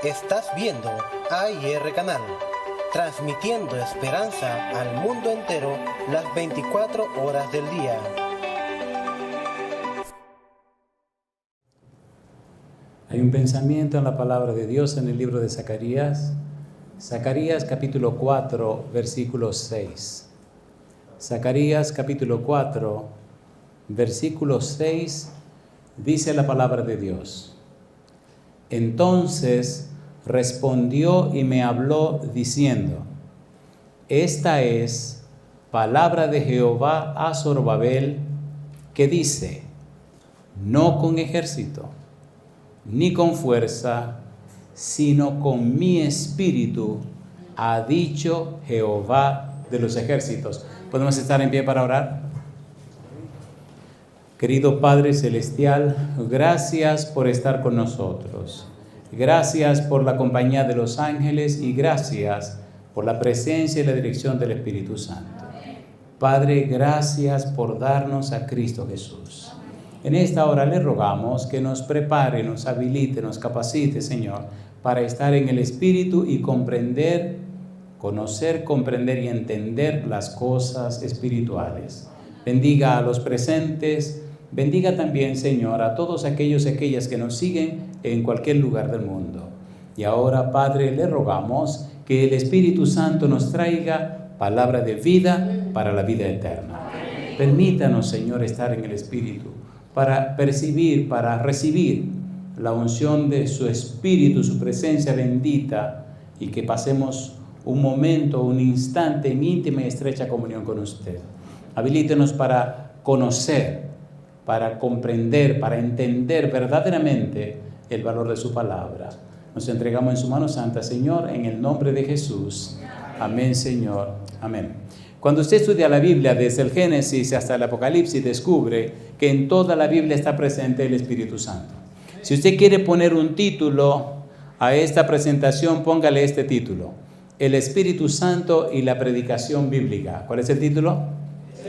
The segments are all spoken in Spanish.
Estás viendo AIR Canal, transmitiendo esperanza al mundo entero las 24 horas del día. Hay un pensamiento en la palabra de Dios en el libro de Zacarías. Zacarías capítulo 4, versículo 6. Zacarías capítulo 4, versículo 6, dice la palabra de Dios. Entonces respondió y me habló diciendo: esta es palabra de Jehová a Zorobabel, que dice: no con ejército, ni con fuerza, sino con mi espíritu, ha dicho Jehová de los ejércitos. ¿Podemos estar en pie para orar? Querido Padre Celestial, gracias por estar con nosotros. Gracias por la compañía de los ángeles y gracias por la presencia y la dirección del Espíritu Santo. Padre, gracias por darnos a Cristo Jesús. En esta hora le rogamos que nos prepare, nos habilite, nos capacite, Señor, para estar en el Espíritu y comprender, conocer, comprender y entender las cosas espirituales. Bendiga a los presentes, bendiga también, Señor, a todos aquellos y aquellas que nos siguen en cualquier lugar del mundo. Y ahora, Padre, le rogamos que el Espíritu Santo nos traiga palabra de vida para la vida eterna. Permítanos, Señor, estar en el Espíritu para percibir, para recibir la unción de su Espíritu, su presencia bendita, y que pasemos un momento, un instante en íntima y estrecha comunión con usted. Habilítenos para conocer, para comprender, para entender verdaderamente el valor de su palabra. Nos entregamos en su mano santa, Señor, en el nombre de Jesús. Amén, Señor. Amén. Cuando usted estudia la Biblia desde el Génesis hasta el Apocalipsis, descubre que en toda la Biblia está presente el Espíritu Santo. Si usted quiere poner un título a esta presentación, póngale este título: El Espíritu Santo y la predicación bíblica. ¿Cuál es el título?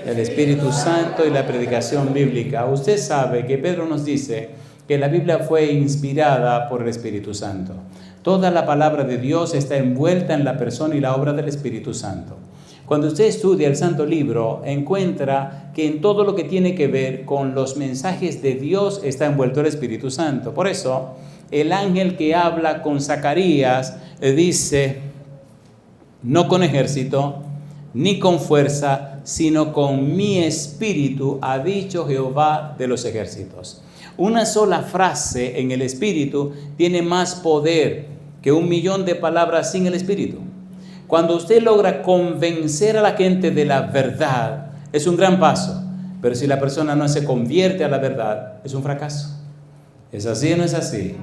El Espíritu Santo y la predicación bíblica. Usted sabe que Pedro nos dice que la Biblia fue inspirada por el Espíritu Santo. Toda la palabra de Dios está envuelta en la persona y la obra del Espíritu Santo. Cuando usted estudia el Santo Libro, encuentra que en todo lo que tiene que ver con los mensajes de Dios está envuelto el Espíritu Santo. Por eso, el ángel que habla con Zacarías dice: no con ejército, ni con fuerza, sino con mi espíritu, ha dicho Jehová de los ejércitos. Una sola frase en el Espíritu tiene más poder que 1,000,000 de palabras sin el Espíritu. Cuando usted logra convencer a la gente de la verdad, es un gran paso. Pero si la persona no se convierte a la verdad, es un fracaso. ¿Es así o no es así?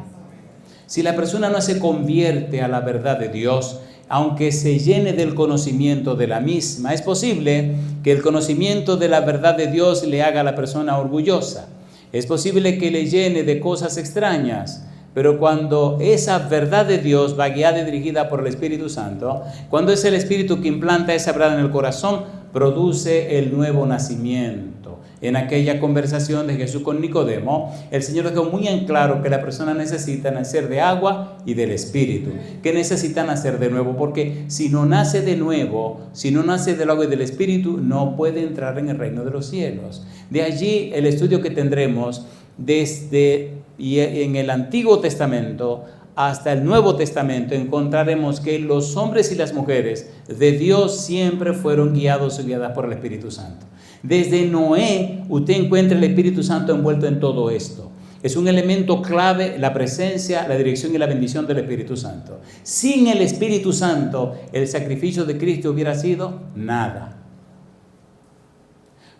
Si la persona no se convierte a la verdad de Dios, aunque se llene del conocimiento de la misma, es posible que el conocimiento de la verdad de Dios le haga a la persona orgullosa. Es posible que le llene de cosas extrañas. Pero cuando esa verdad de Dios va guiada y dirigida por el Espíritu Santo, cuando es el Espíritu que implanta esa verdad en el corazón, produce el nuevo nacimiento. En aquella conversación de Jesús con Nicodemo, el Señor dejó muy en claro que la persona necesita nacer de agua y del Espíritu, que necesita nacer de nuevo, porque si no nace de nuevo, si no nace del agua y del Espíritu, no puede entrar en el reino de los cielos. De allí el estudio que tendremos desde y en el Antiguo Testamento hasta el Nuevo Testamento, encontraremos que los hombres y las mujeres de Dios siempre fueron guiados y guiadas por el Espíritu Santo. Desde Noé, usted encuentra el Espíritu Santo envuelto en todo esto. Es un elemento clave la presencia, la dirección y la bendición del Espíritu Santo. Sin el Espíritu Santo, el sacrificio de Cristo hubiera sido nada.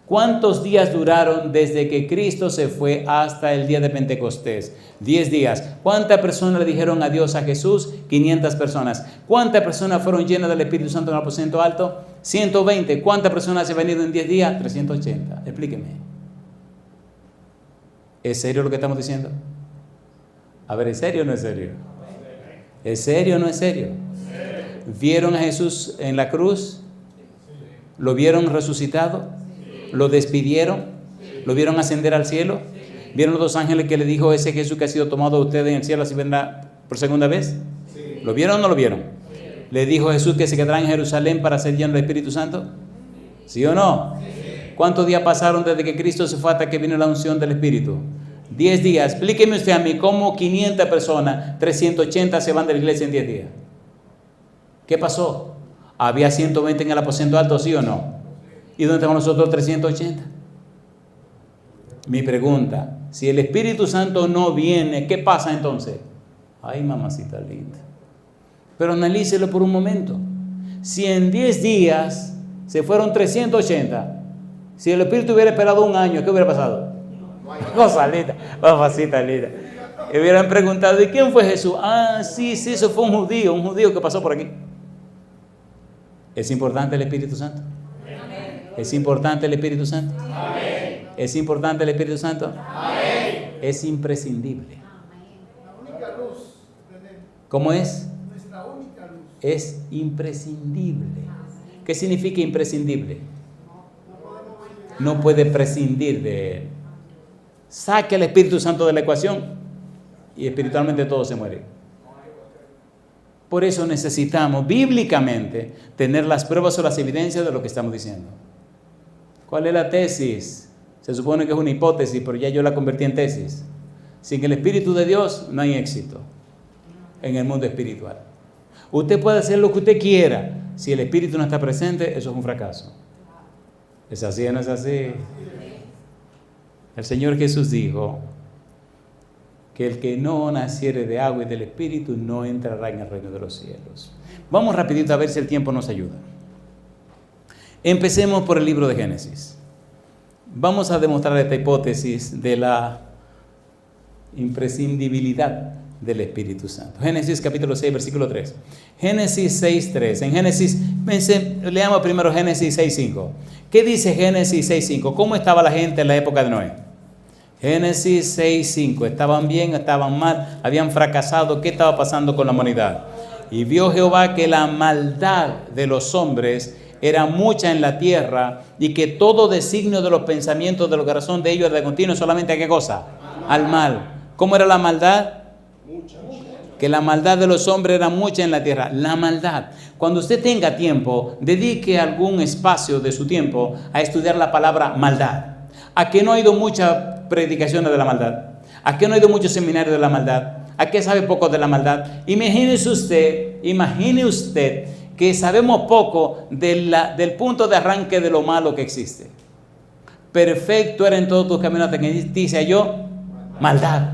¿Cuántos días duraron desde que Cristo se fue hasta el día de Pentecostés? 10 días. ¿Cuántas personas le dijeron adiós a Jesús? 500 personas. ¿Cuántas personas fueron llenas del Espíritu Santo en el aposento alto? 120. ¿Cuántas personas se han venido en 10 días? 380. Explíqueme. ¿Es serio lo que estamos diciendo? A ver, ¿es serio o no es serio? ¿Es serio o no es serio? ¿Vieron a Jesús en la cruz? ¿Lo vieron resucitado? ¿Lo despidieron? ¿Lo vieron ascender al cielo? ¿Vieron los 2 ángeles que le dijo ese Jesús que ha sido tomado de ustedes en el cielo, así vendrá por segunda vez? ¿Lo vieron o no lo vieron? ¿Le dijo Jesús que se quedará en Jerusalén para ser lleno del Espíritu Santo? ¿Sí o no? ¿Cuántos días pasaron desde que Cristo se fue hasta que vino la unción del Espíritu? 10 días. Explíqueme usted a mí cómo 500 personas, 380 se van de la iglesia en 10 días. ¿Qué pasó? ¿Había 120 en el aposento alto, sí o no? ¿Y dónde estamos nosotros 380? Mi pregunta, si el Espíritu Santo no viene, ¿qué pasa entonces? Ay, mamacita linda. Pero analícelo por un momento. Si en 10 días se fueron 380, si el Espíritu hubiera esperado un año, ¿qué hubiera pasado? Cosa linda, mamacita linda. Hubieran preguntado, ¿y quién fue Jesús? Ah, sí, eso fue un judío que pasó por aquí. ¿Es importante el Espíritu Santo? ¿Es importante el Espíritu Santo? ¿Es importante el Espíritu Santo? Es imprescindible. ¿Cómo es? Es imprescindible. ¿Qué significa imprescindible? No puede prescindir de él. Saque al Espíritu Santo de la ecuación y espiritualmente todo se muere. Por eso necesitamos bíblicamente tener las pruebas o las evidencias de lo que estamos diciendo. ¿Cuál es la tesis? Se supone que es una hipótesis, pero ya yo la convertí en tesis. Sin el Espíritu de Dios no hay éxito en el mundo espiritual. Usted puede hacer lo que usted quiera. Si el Espíritu no está presente, eso es un fracaso. ¿Es así o no es así? El Señor Jesús dijo que el que no naciere de agua y del Espíritu no entrará en el reino de los cielos. Vamos rapidito a ver si el tiempo nos ayuda. Empecemos por el libro de Génesis. Vamos a demostrar esta hipótesis de la imprescindibilidad del Espíritu Santo. Génesis capítulo 6, versículo 3. Génesis 6, 3. En Génesis, leamos primero Génesis 6, 5. ¿Qué dice Génesis 6, 5? ¿Cómo estaba la gente en la época de Noé? Génesis 6, 5. ¿Estaban bien? ¿Estaban mal? ¿Habían fracasado? ¿Qué estaba pasando con la humanidad? Y vio Jehová que la maldad de los hombres era mucha en la tierra y que todo designio de los pensamientos del corazón de ellos era de continuo solamente a ¿qué cosa? Al mal. ¿Cómo era la maldad? Que la maldad de los hombres era mucha en la tierra. La maldad. Cuando usted tenga tiempo, dedique algún espacio de su tiempo a estudiar la palabra maldad. ¿A qué no ha ido muchas predicaciones de la maldad? ¿A qué no ha ido muchos seminarios de la maldad? ¿A qué sabe poco de la maldad? Imagine usted que sabemos poco del punto de arranque de lo malo que existe. Perfecto era en todos tus caminos hasta que dice yo maldad.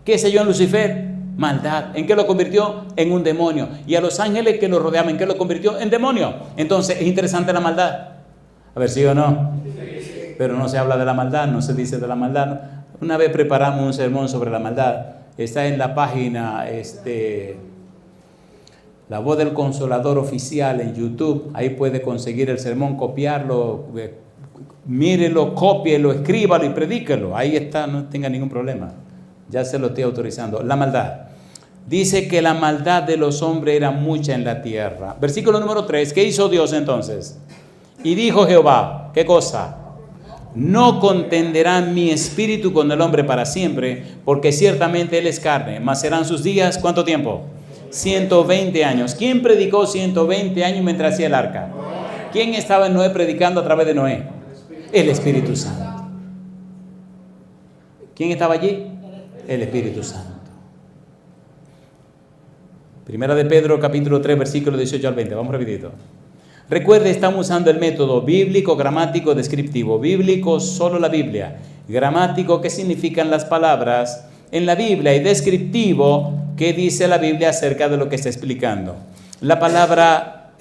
¿Qué se halló en Lucifer? Maldad. ¿En qué lo convirtió? En un demonio. Y a los ángeles que lo rodeaban, ¿en qué lo convirtió? En demonio. Entonces, ¿es interesante la maldad? A ver, ¿sí o no? Sí. Pero no se habla de la maldad, no se dice de la maldad. Una vez preparamos un sermón sobre la maldad. Está en la página, La Voz del Consolador Oficial en YouTube. Ahí puede conseguir el sermón, copiarlo, mírelo, cópielo, escríbalo y predíquelo. Ahí está, no tenga ningún problema. Ya se lo estoy autorizando. La maldad. Dice que la maldad de los hombres era mucha en la tierra. Versículo número 3. ¿Qué hizo Dios entonces? Y dijo Jehová, ¿qué cosa? No contenderá mi espíritu con el hombre para siempre, porque ciertamente él es carne. Mas serán sus días, ¿cuánto tiempo? 120 años. ¿Quién predicó 120 años mientras hacía el arca? ¿Quién estaba en Noé predicando a través de Noé? El Espíritu Santo. ¿Quién estaba allí? El Espíritu Santo. Primera de Pedro, capítulo 3, versículo 18 al 20. Vamos rapidito. Recuerde, estamos usando el método bíblico, gramático, descriptivo. Bíblico, solo la Biblia. Gramático, ¿qué significan las palabras en la Biblia? Y descriptivo, ¿qué dice la Biblia acerca de lo que está explicando? La palabra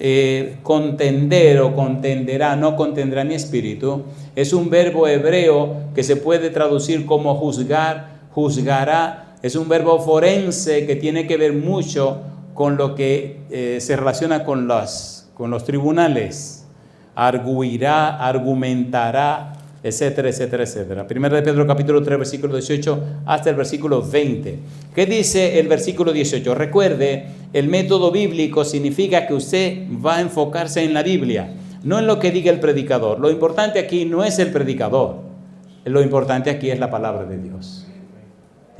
contender o contenderá, no contendrá ni espíritu, es un verbo hebreo que se puede traducir como juzgar, juzgará. Es un verbo forense que tiene que ver mucho con lo que se relaciona con los tribunales. Arguirá, argumentará, etcétera, etcétera, etcétera. Primera de Pedro capítulo 3, versículo 18 hasta el versículo 20. ¿Qué dice el versículo 18? Recuerde, el método bíblico significa que usted va a enfocarse en la Biblia, no en lo que diga el predicador. Lo importante aquí no es el predicador. Lo importante aquí es la palabra de Dios.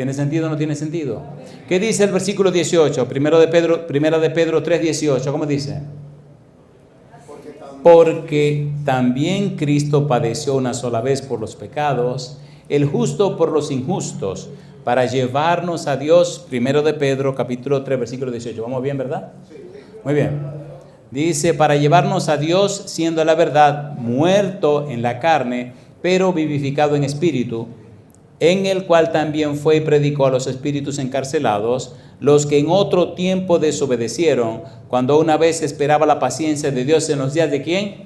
¿Tiene sentido o no tiene sentido? ¿Qué dice el versículo 18? Primera de Pedro 3:18. ¿Cómo dice? Porque también Cristo padeció una sola vez por los pecados, el justo por los injustos, para llevarnos a Dios. Primero de Pedro, capítulo 3, versículo 18. ¿Vamos bien, verdad? Muy bien. Dice, para llevarnos a Dios, siendo la verdad, muerto en la carne, pero vivificado en espíritu, en el cual también fue y predicó a los espíritus encarcelados, los que en otro tiempo desobedecieron, cuando una vez esperaba la paciencia de Dios en los días de ¿quién?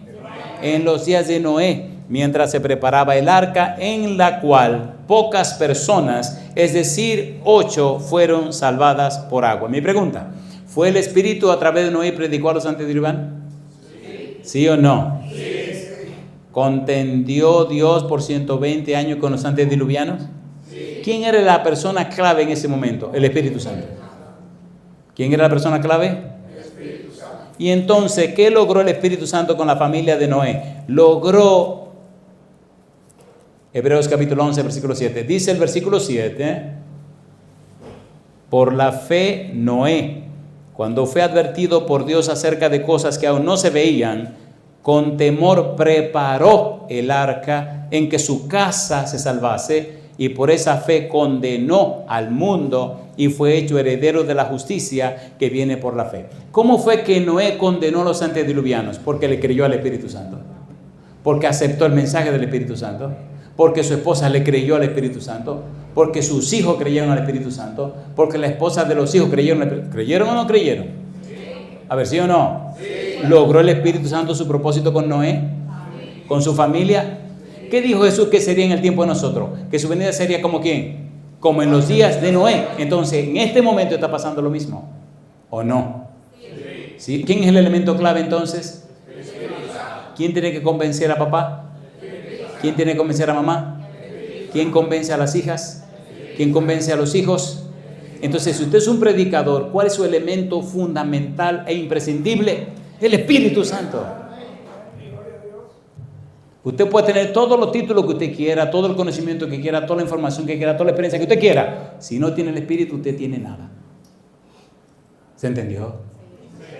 En los días de Noé, mientras se preparaba el arca, en la cual pocas personas, es decir, 8, fueron salvadas por agua. Mi pregunta, ¿fue el Espíritu a través de Noé y predicó a los antediluvianos? ¿Sí o no? ¿Contendió Dios por 120 años con los antediluvianos? ¿Quién era la persona clave en ese momento? El Espíritu Santo. ¿Quién era la persona clave? El Espíritu Santo. Y entonces, ¿qué logró el Espíritu Santo con la familia de Noé? Logró, Hebreos capítulo 11, versículo 7. Dice el versículo 7, por la fe Noé, cuando fue advertido por Dios acerca de cosas que aún no se veían, con temor preparó el arca en que su casa se salvase, y por esa fe condenó al mundo y fue hecho heredero de la justicia que viene por la fe. ¿Cómo fue que Noé condenó a los antediluvianos? Porque le creyó al Espíritu Santo, porque aceptó el mensaje del Espíritu Santo, porque su esposa le creyó al Espíritu Santo, porque sus hijos creyeron al Espíritu Santo, porque la esposa de los hijos creyeron. ¿Creyeron o no creyeron? A ver, ¿sí o no? Sí. ¿Logró el Espíritu Santo su propósito con Noé? ¿Con su familia? ¿Qué dijo Jesús que sería en el tiempo de nosotros? Que su venida sería como ¿quién? Como en los días de Noé. Entonces, en este momento está pasando lo mismo, ¿o no? ¿Sí? ¿Quién es el elemento clave entonces? ¿Quién tiene que convencer a papá? ¿Quién tiene que convencer a mamá? ¿Quién convence a las hijas? ¿Quién convence a los hijos? Entonces, si usted es un predicador, ¿cuál es su elemento fundamental e imprescindible? El Espíritu Santo. Usted puede tener todos los títulos que usted quiera, todo el conocimiento que quiera, toda la información que quiera, toda la experiencia que usted quiera. Si no tiene el Espíritu, usted tiene nada. ¿Se entendió?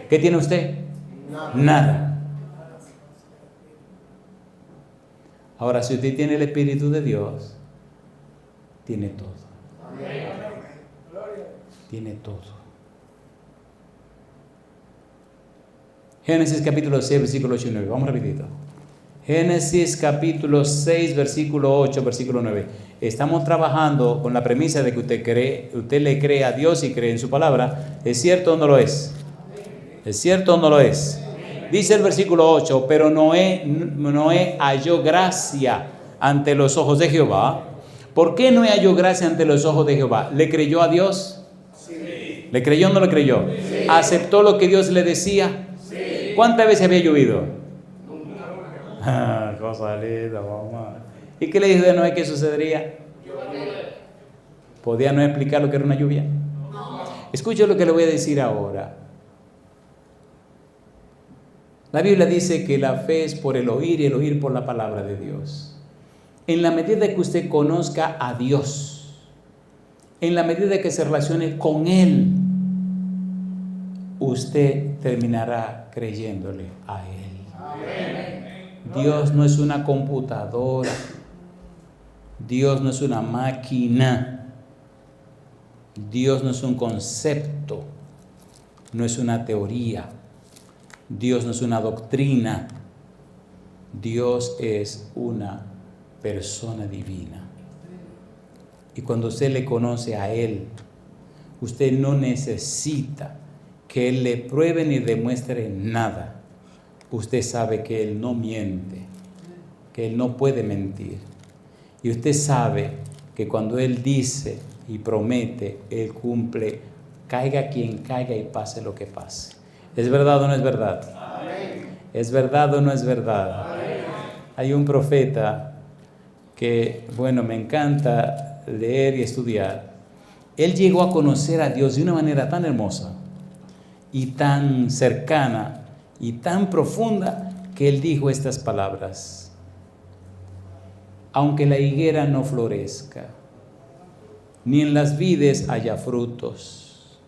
¿Qué tiene usted? Nada. Ahora, si usted tiene el Espíritu de Dios, tiene todo. Tiene todo. Génesis capítulo 6, versículo 8 y 9. Vamos rapidito. Génesis capítulo 6, versículo 8, versículo 9. Estamos trabajando con la premisa de que usted le cree a Dios y cree en su palabra. ¿Es cierto o no lo es? ¿Es cierto o no lo es? Dice el versículo 8, pero Noé halló gracia ante los ojos de Jehová. ¿Por qué Noé halló gracia ante los ojos de Jehová? ¿Le creyó a Dios? Sí. ¿Le creyó o no le creyó? Sí. ¿Aceptó lo que Dios le decía? Sí. ¿Cuántas veces había llovido? Cosa linda, mamá. ¿Y qué le dijo de Noé que sucedería? ¿Podía no explicar lo que era una lluvia? Escuche lo que le voy a decir ahora. La Biblia dice que la fe es por el oír y el oír por la palabra de Dios. En la medida que usted conozca a Dios, en la medida que se relacione con Él, usted terminará creyéndole a Él. Amén. Dios no es una computadora, Dios no es una máquina, Dios no es un concepto, no es una teoría, Dios no es una doctrina, Dios es una persona divina. Y cuando usted le conoce a Él, usted no necesita que Él le pruebe ni demuestre nada. Usted sabe que Él no miente, que Él no puede mentir. Y usted sabe que cuando Él dice y promete, Él cumple, caiga quien caiga y pase lo que pase. ¿Es verdad o no es verdad? Amén. ¿Es verdad o no es verdad? Amén. Hay un profeta que, me encanta leer y estudiar. Él llegó a conocer a Dios de una manera tan hermosa y tan cercana y tan profunda que él dijo estas palabras: aunque la higuera no florezca, ni en las vides haya frutos.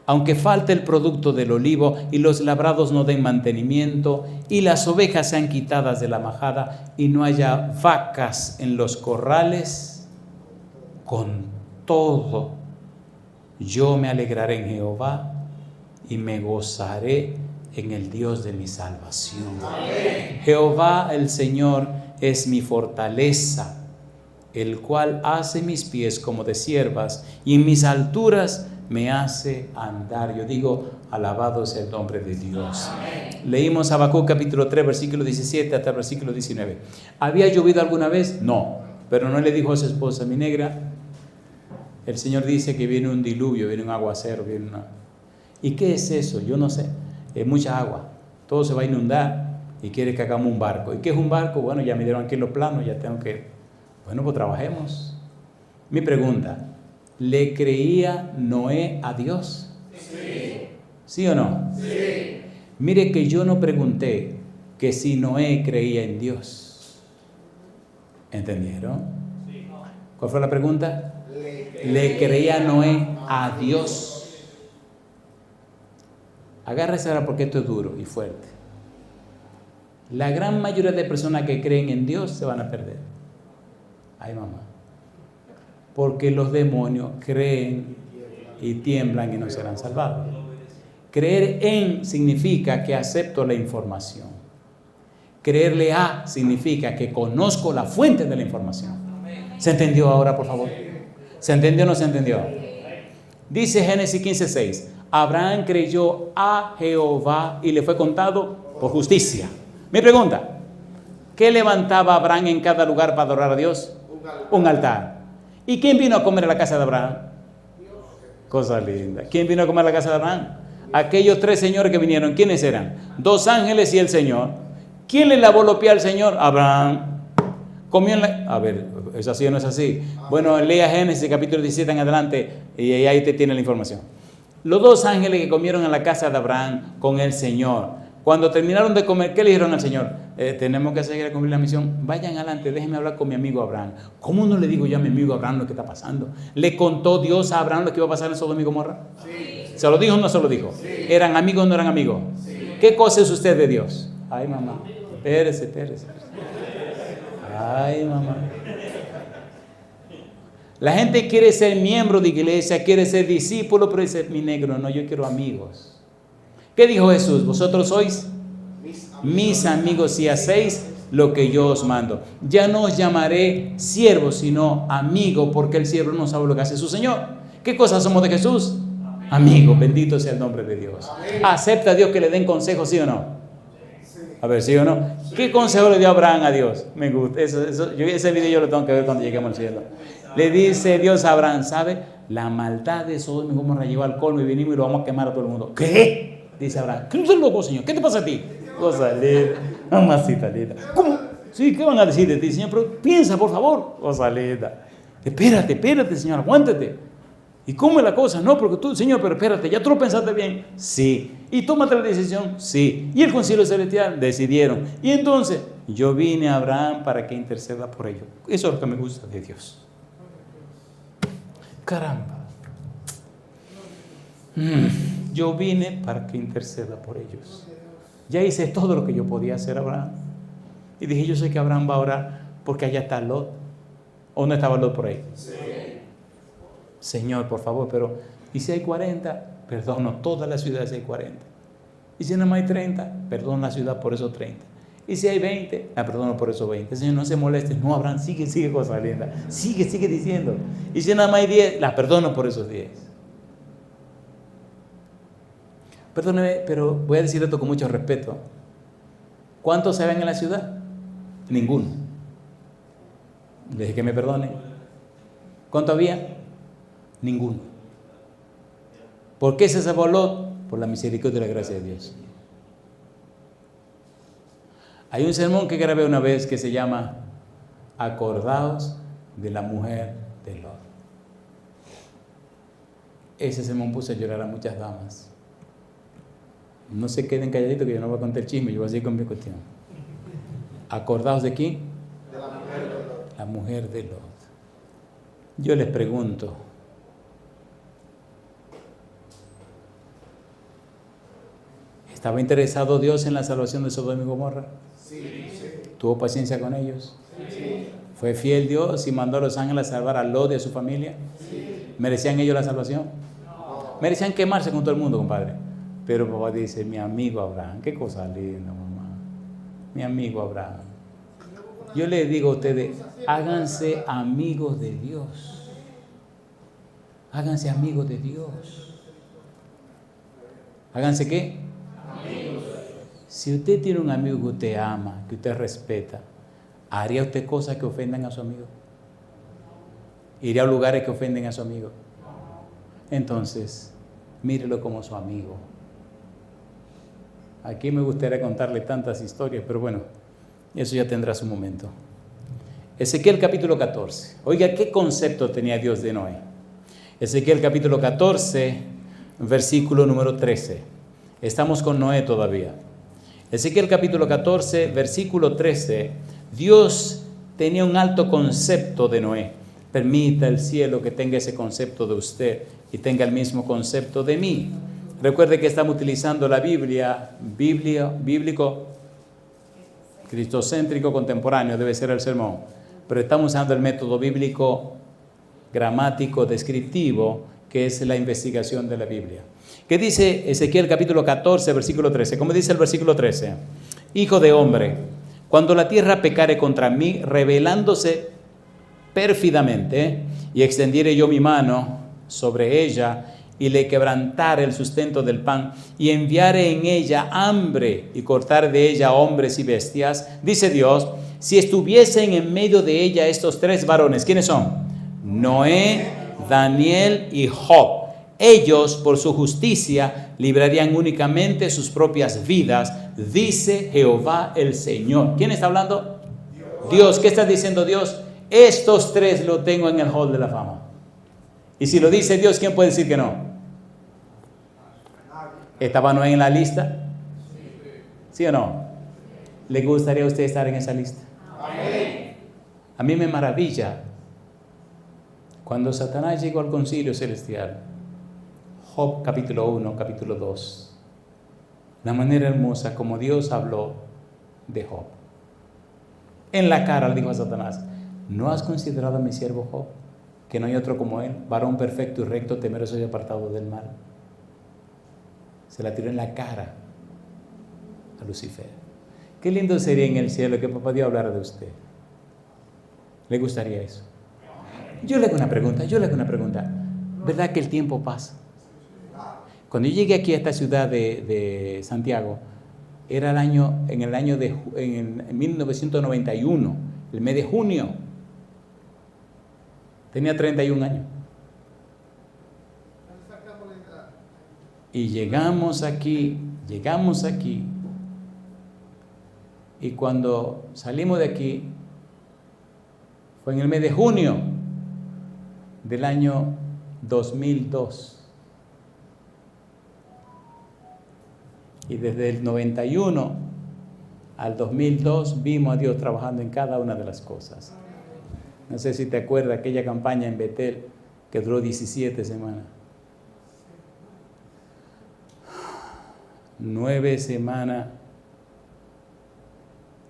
Aunque falte el producto del olivo y los labrados no den mantenimiento y las ovejas sean quitadas de la majada y no haya vacas en los corrales, con todo yo me alegraré en Jehová y me gozaré en el Dios de mi salvación. Amén. Jehová el Señor es mi fortaleza, el cual hace mis pies como de ciervas y en mis alturas me hace andar. Yo digo, alabado sea el nombre de Dios. Amén. Leímos Habacuc capítulo 3, versículo 17 hasta el versículo 19. ¿Había llovido alguna vez? No, pero no le dijo a su esposa, mi negra, el Señor dice que viene un diluvio, viene un aguacero, viene una... ¿Y qué es eso? Yo no sé. Es mucha agua, todo se va a inundar y quiere que hagamos un barco. ¿Y qué es un barco? Bueno, ya me dieron aquí los planos, ya tengo que... Bueno, pues trabajemos. Mi pregunta, ¿le creía Noé a Dios? Sí. ¿Sí o no? Sí. Mire que yo no pregunté que si Noé creía en Dios. ¿Entendieron? Sí. ¿Cuál fue la pregunta? ¿Le creía Noé a Dios? Agárrese ahora porque esto es duro y fuerte. La gran mayoría de personas que creen en Dios se van a perder. Ay, mamá. Porque los demonios creen y tiemblan y no serán salvados. Creer en significa que acepto la información. Creerle a significa que conozco la fuente de la información. ¿Se entendió ahora, por favor? ¿Se entendió o no se entendió? Dice Génesis 15:6. Abraham creyó a Jehová y le fue contado por justicia. Mi pregunta, ¿qué levantaba Abraham en cada lugar para adorar a Dios? Un altar. ¿Y quién vino a comer a la casa de Abraham? Cosa linda. ¿Quién vino a comer a la casa de Abraham? Aquellos 3 señores que vinieron, ¿quiénes eran? 2 ángeles y el Señor. ¿Quién le lavó los pies al Señor? Abraham. Comió en la... A ver, ¿es así o no es así? Bueno, lea Génesis capítulo 17 en adelante y ahí te tiene la información. Los 2 ángeles que comieron en la casa de Abraham con el Señor, cuando terminaron de comer, ¿qué le dijeron al Señor? Tenemos que seguir a cumplir la misión. Vayan adelante, déjenme hablar con mi amigo Abraham. ¿Cómo no le digo yo a mi amigo Abraham lo que está pasando? ¿Le contó Dios a Abraham lo que iba a pasar en Sodoma y Gomorra? Sí. ¿Se lo dijo o no se lo dijo? Sí. ¿Eran amigos o no eran amigos? Sí. ¿Qué cosa es usted de Dios? Ay, mamá, espérese. Ay, mamá. La gente quiere ser miembro de iglesia, quiere ser discípulo, pero dice, mi negro, no, yo quiero amigos. ¿Qué dijo Jesús? Vosotros sois mis amigos si hacéis lo que yo os mando. Ya no os llamaré siervos, sino amigos, porque el siervo no sabe lo que hace su Señor. ¿Qué cosas somos de Jesús? Amigos, bendito sea el nombre de Dios. ¿Acepta a Dios que le den consejos, sí o no? A ver, ¿sí o no? ¿Qué consejo le dio Abraham a Dios? Me gusta. Ese video yo lo tengo que ver cuando lleguemos al cielo. Le dice Dios a Abraham, ¿sabe? La maldad de Sodoma y Gomorra llegó al colmo y vinimos y lo vamos a quemar a todo el mundo. ¿Qué? Dice Abraham. ¿Qué no estás loco, Señor? ¿Qué te pasa a ti? Cosa linda. Mamacita linda. ¿Cómo? Sí, ¿qué van a decir de ti, Señor? Pero piensa, por favor. Cosa linda. Espérate, Señor, aguántate. ¿Y cómo es la cosa? No, porque tú, Señor, pero espérate, ¿ya tú lo pensaste bien? Sí. ¿Y tómate la decisión? Sí. ¿Y el concilio celestial? Decidieron. Y entonces, yo vine a Abraham para que interceda por ellos. Eso es lo que me gusta de Dios. Caramba. Yo vine para que interceda por ellos. Ya hice todo lo que yo podía hacer, Abraham. Y dije, yo sé que Abraham va a orar porque allá está Lot. ¿O no estaba Lot por ahí? Sí. Señor, por favor, pero ¿y si hay 40? Perdono toda la ciudad si hay 40. ¿Y si nada más hay 30? Perdono la ciudad por esos 30. ¿Y si hay 20? La perdono por esos 20. Señor, no se moleste. No, Abraham, sigue cosa linda. Sigue diciendo. ¿Y si nada más hay 10? La perdono por esos 10. Perdóneme, pero voy a decir esto con mucho respeto. ¿Cuántos se ven en la ciudad? Ninguno. Le dije que me perdone. ¿Cuánto había? Ninguno. ¿Por qué se salvó Lot? Por la misericordia y la gracia de Dios. Hay un sermón que grabé una vez que se llama Acordaos de la mujer de Lot. Ese sermón puso a llorar a muchas damas. No se queden calladitos que yo no voy a contar el chisme, yo voy a seguir con mi cuestión. ¿Acordaos de quién? De la mujer de Lot. La mujer de Lot. Yo les pregunto, ¿Estaba interesado Dios en la salvación de Sodoma y Gomorra? Sí. ¿Tuvo paciencia con ellos? Sí. ¿Fue fiel Dios y mandó a los ángeles a salvar a Lot y a su familia? Sí. ¿Merecían ellos la salvación? No. Merecían quemarse con todo el mundo, compadre. Pero papá dice, mi amigo Abraham, qué cosa linda, mamá. Mi amigo Abraham. Yo les digo a ustedes, háganse amigos de Dios. Háganse amigos de Dios. ¿Háganse qué? Amigos. Si usted tiene un amigo que usted ama, que usted respeta, ¿haría usted cosas que ofendan a su amigo? ¿Iría a lugares que ofenden a su amigo? Entonces, mírelo como su amigo. Aquí me gustaría contarle tantas historias, pero bueno, eso ya tendrá su momento. Ezequiel capítulo 14. Oiga, ¿qué concepto tenía Dios de Noé? Ezequiel capítulo 14, versículo número 13. Estamos con Noé todavía. Ezequiel capítulo 14, versículo 13. Dios tenía un alto concepto de Noé. Permita el cielo que tenga ese concepto de usted y tenga el mismo concepto de mí. Recuerde que estamos utilizando la Biblia bíblico, cristocéntrico contemporáneo, debe ser el sermón. Pero estamos usando el método bíblico gramático descriptivo, que es la investigación de la Biblia. ¿Qué dice Ezequiel capítulo 14, versículo 13? ¿Cómo dice el versículo 13? Hijo de hombre, cuando la tierra pecare contra mí, rebelándose pérfidamente, y extendiere yo mi mano sobre ella, y le quebrantare el sustento del pan, y enviare en ella hambre, y cortar de ella hombres y bestias, dice Dios, si estuviesen en medio de ella estos tres varones, ¿quiénes son? Noé, Daniel y Job. Ellos, por su justicia, librarían únicamente sus propias vidas, dice Jehová el Señor. ¿Quién está hablando? Dios. ¿Qué está diciendo Dios? Estos tres lo tengo en el hall de la fama. Y si lo dice Dios, ¿quién puede decir que no? ¿Estaba Noé en la lista? ¿Sí o no? ¿Le gustaría a usted estar en esa lista? A mí me maravilla cuando Satanás llegó al concilio celestial. Job capítulo 1, capítulo 2. La manera hermosa como Dios habló de Job. En la cara le dijo a Satanás, ¿no has considerado a mi siervo Job? Que no hay otro como él, varón perfecto y recto, temeroso y apartado del mal. Se la tiró en la cara a Lucifer. Qué lindo sería en el cielo que papá Dios hablara de usted. ¿Le gustaría eso? Yo le hago una pregunta. ¿Verdad que el tiempo pasa? Cuando yo llegué aquí a esta ciudad de Santiago, era en 1991, el mes de junio. Tenía 31 años. Y llegamos aquí. Y cuando salimos de aquí, fue en el mes de junio del año 2002. Y desde el 91 al 2002 vimos a Dios trabajando en cada una de las cosas. No sé si te acuerdas aquella campaña en Betel que duró 17 semanas. 9 semanas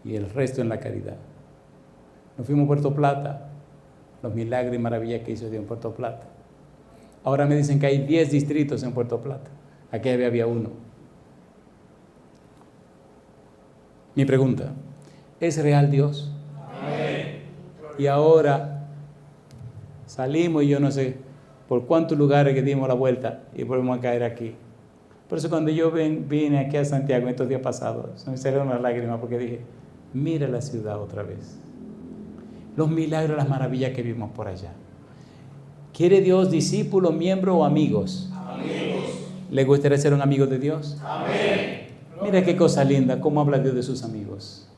y el resto en la caridad. Nos fuimos a Puerto Plata, los milagros y maravillas que hizo Dios en Puerto Plata. Ahora me dicen que hay 10 distritos en Puerto Plata. Aquí había uno. Mi pregunta, ¿es real Dios? Amén. Y ahora salimos y yo no sé por cuántos lugares que dimos la vuelta y volvemos a caer aquí. Por eso cuando yo vine aquí a Santiago estos días pasados, se me salieron las lágrimas porque dije, mira la ciudad otra vez. Los milagros, las maravillas que vimos por allá. ¿Quiere Dios discípulos, miembros o amigos? Amigos. ¿Le gustaría ser un amigo de Dios? Amén. Mira qué cosa linda, cómo habla Dios de sus amigos.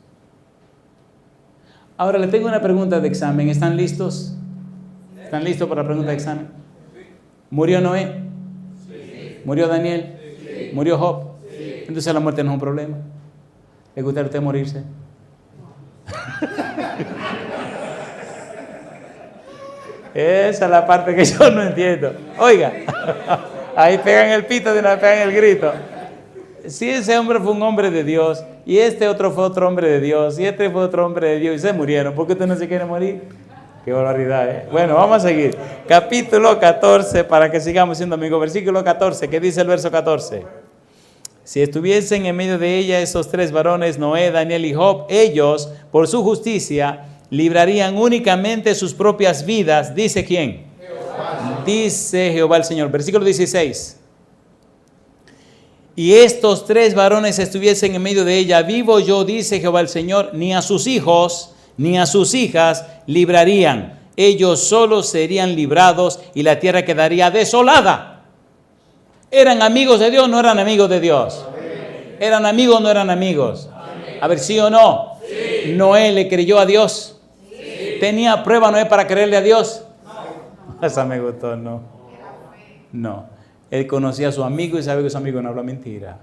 Ahora le tengo una pregunta de examen. ¿Están listos? ¿Están listos para la pregunta de examen? ¿Murió Noé? Sí. ¿Murió Daniel? Sí. ¿Murió Job? Sí. Entonces la muerte no es un problema. ¿Le gustaría a usted morirse? Esa es la parte que yo no entiendo. Oiga, ahí pegan el pito de una vez, pegan el grito. Si ese hombre fue un hombre de Dios, y este otro fue otro hombre de Dios, y este fue otro hombre de Dios, y se murieron, ¿por qué usted no se quiere morir? Qué barbaridad, ¿eh? Bueno, vamos a seguir. Capítulo 14, para que sigamos siendo amigos. Versículo 14, ¿qué dice el verso 14? Si estuviesen en medio de ella esos tres varones, Noé, Daniel y Job, ellos, por su justicia, librarían únicamente sus propias vidas. ¿Dice quién? Jehová. Dice Jehová el Señor. Versículo 16. Y estos tres varones estuviesen en medio de ella, vivo yo, dice Jehová el Señor, ni a sus hijos, ni a sus hijas librarían. Ellos solos serían librados y la tierra quedaría desolada. ¿Eran amigos de Dios o no eran amigos de Dios? Amén. ¿Eran amigos o no eran amigos? Amén. A ver, ¿sí o no? Sí. ¿Noé le creyó a Dios? Sí. ¿Tenía prueba Noé para creerle a Dios? No. Esa me gustó, no. No. Él conocía a su amigo y sabía que su amigo no habla mentira.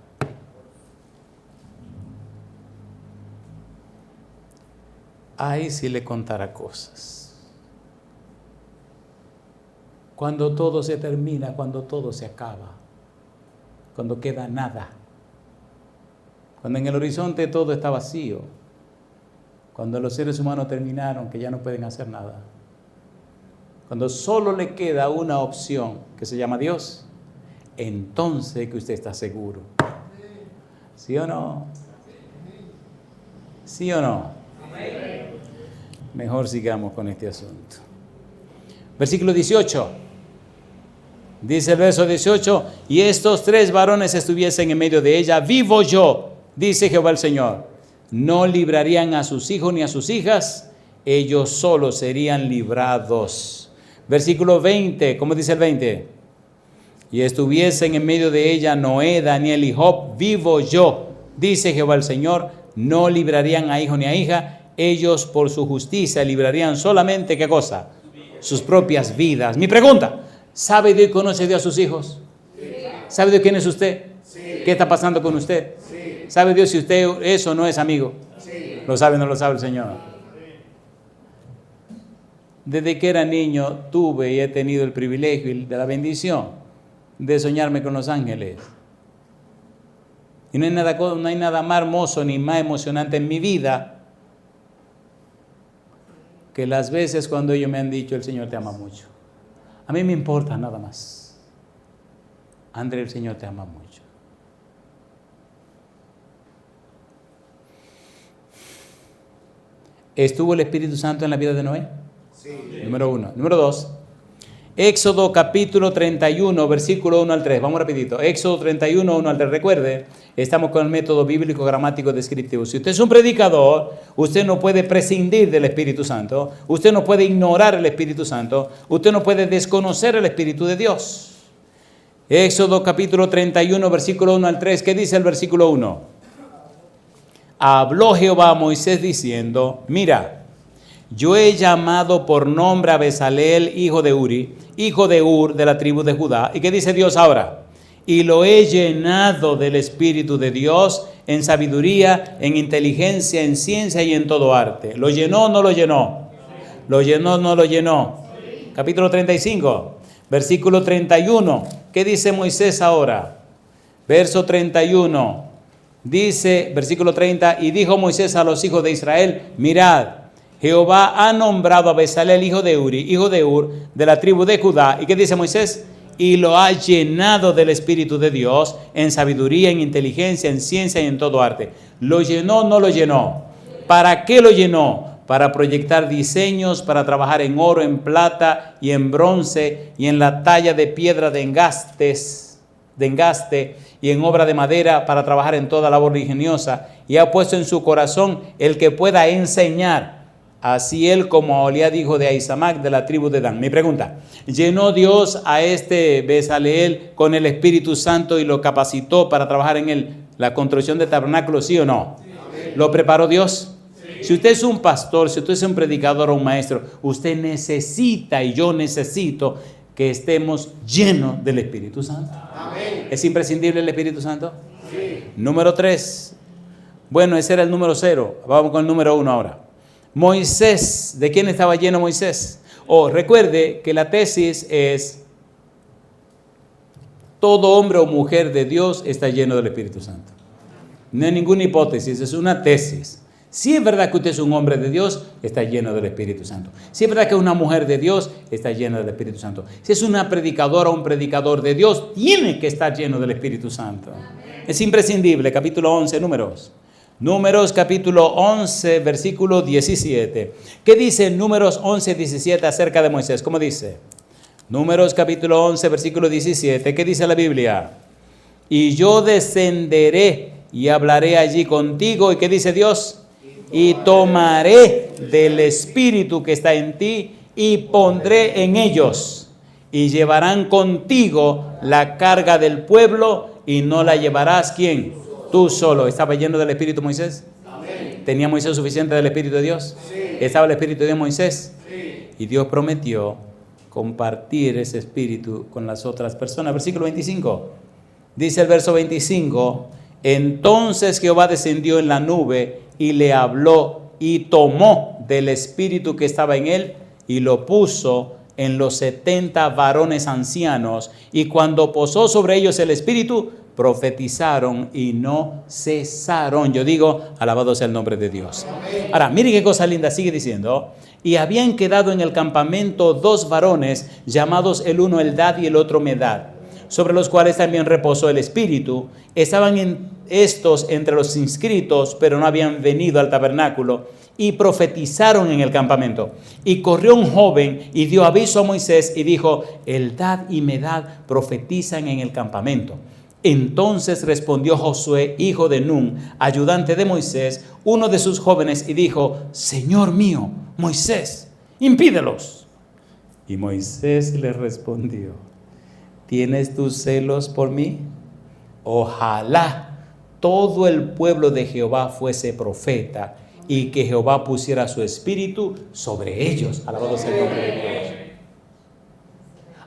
Ahí sí le contara cosas. Cuando todo se termina, cuando todo se acaba, cuando queda nada, cuando en el horizonte todo está vacío, cuando los seres humanos terminaron, que ya no pueden hacer nada, cuando solo le queda una opción que se llama Dios, entonces que usted está seguro. ¿Sí o no? ¿Sí o no? Mejor sigamos con este asunto. Versículo 18. Dice el verso 18, y estos tres varones estuviesen en medio de ella, vivo yo, dice Jehová el Señor, no librarían a sus hijos ni a sus hijas, ellos solos serían librados. Versículo 20, ¿cómo dice el 20? Y estuviesen en medio de ella Noé, Daniel y Job, vivo yo, dice Jehová el Señor, no librarían a hijo ni a hija, ellos por su justicia librarían solamente, ¿qué cosa? Sus propias vidas. Mi pregunta, ¿sabe Dios y conoce Dios a sus hijos? Sí. ¿Sabe Dios quién es usted? Sí. ¿Qué está pasando con usted? Sí. ¿Sabe Dios si usted es o no es amigo? Sí. ¿Lo sabe o no lo sabe el Señor? Desde que era niño tuve y he tenido el privilegio y de la bendición de soñarme con los ángeles. Y no hay nada más hermoso ni más emocionante en mi vida que las veces cuando ellos me han dicho, el Señor te ama mucho. A mí me importa nada más. André, el Señor te ama mucho. ¿Estuvo el Espíritu Santo en la vida de Noé? Sí. Número 1. Número 2. Éxodo capítulo 31, versículo 1 al 3. Vamos rapidito. Éxodo 31, 1 al 3. Recuerde, estamos con el método bíblico gramático descriptivo. Si usted es un predicador, usted no puede prescindir del Espíritu Santo. Usted no puede ignorar el Espíritu Santo. Usted no puede desconocer el Espíritu de Dios. Éxodo capítulo 31, versículo 1 al 3. ¿Qué dice el versículo 1? Habló Jehová a Moisés diciendo, mira, yo he llamado por nombre a Bezaleel, hijo de Uri, hijo de Ur, de la tribu de Judá. ¿Y qué dice Dios ahora? Y lo he llenado del Espíritu de Dios en sabiduría, en inteligencia, en ciencia y en todo arte. ¿Lo llenó o no lo llenó? ¿Lo llenó o no lo llenó? Capítulo 35, versículo 31. ¿Qué dice Moisés ahora? Verso 31. Dice, versículo 30, y dijo Moisés a los hijos de Israel, mirad, Jehová ha nombrado a Bezaleel, hijo de Uri, hijo de Ur, de la tribu de Judá. ¿Y qué dice Moisés? Y lo ha llenado del Espíritu de Dios, en sabiduría, en inteligencia, en ciencia y en todo arte. ¿Lo llenó o no lo llenó? ¿Para qué lo llenó? Para proyectar diseños, para trabajar en oro, en plata y en bronce, y en la talla de piedra de engaste, y en obra de madera, para trabajar en toda labor ingeniosa. Y ha puesto en su corazón el que pueda enseñar. Así él como a Oliad, hijo de Ahisamac, de la tribu de Dan. Mi pregunta, ¿llenó Dios a este Bezaleel con el Espíritu Santo y lo capacitó para trabajar en la construcción de tabernáculos, sí o no? Sí. ¿Lo preparó Dios? Sí. Si usted es un pastor, si usted es un predicador o un maestro, usted necesita y yo necesito que estemos llenos del Espíritu Santo. Amén. ¿Es imprescindible el Espíritu Santo? Sí. Número 3. Bueno, ese era el número 0. Vamos con el número 1 ahora. Moisés, ¿de quién estaba lleno Moisés? Recuerde que la tesis es Todo hombre o mujer de Dios está lleno del Espíritu Santo. No hay ninguna hipótesis, es una tesis. Si es verdad que usted es un hombre de Dios, está lleno del Espíritu Santo. Si es verdad que es una mujer de Dios, está lleno del Espíritu Santo. Si es una predicadora o un predicador de Dios, tiene que estar lleno del Espíritu Santo. Es imprescindible. Capítulo 11, Números. Números capítulo 11, versículo 17. ¿Qué dice Números 11, 17 acerca de Moisés? ¿Cómo dice? Números capítulo 11, versículo 17. ¿Qué dice la Biblia? Y yo descenderé y hablaré allí contigo. ¿Y qué dice Dios? Y tomaré del espíritu que está en ti y pondré en ellos. Y llevarán contigo la carga del pueblo y no la llevarás, ¿quién? Tú solo. ¿Estaba lleno del Espíritu Moisés? Amén. ¿Tenía Moisés suficiente del Espíritu de Dios? Sí. ¿Estaba el Espíritu de Moisés? Sí. Y Dios prometió compartir ese Espíritu con las otras personas. Versículo 25. Dice el verso 25. Entonces Jehová descendió en la nube y le habló y tomó del Espíritu que estaba en él y lo puso en los 70 varones ancianos. Y cuando posó sobre ellos el Espíritu, profetizaron y no cesaron. Yo digo, alabado sea el nombre de Dios. Amén. Ahora, mire qué cosa linda, sigue diciendo. Y habían quedado en el campamento 2 varones, llamados el uno Eldad y el otro Medad, sobre los cuales también reposó el Espíritu. Estaban estos entre los inscritos, pero no habían venido al tabernáculo, y profetizaron en el campamento. Y corrió un joven y dio aviso a Moisés y dijo, Eldad y Medad profetizan en el campamento. Entonces respondió Josué, hijo de Nun, ayudante de Moisés, uno de sus jóvenes, y dijo, Señor mío, Moisés, impídelos. Y Moisés le respondió, ¿tienes tus celos por mí? Ojalá todo el pueblo de Jehová fuese profeta y que Jehová pusiera su espíritu sobre ellos. Alabado sea el nombre de Dios.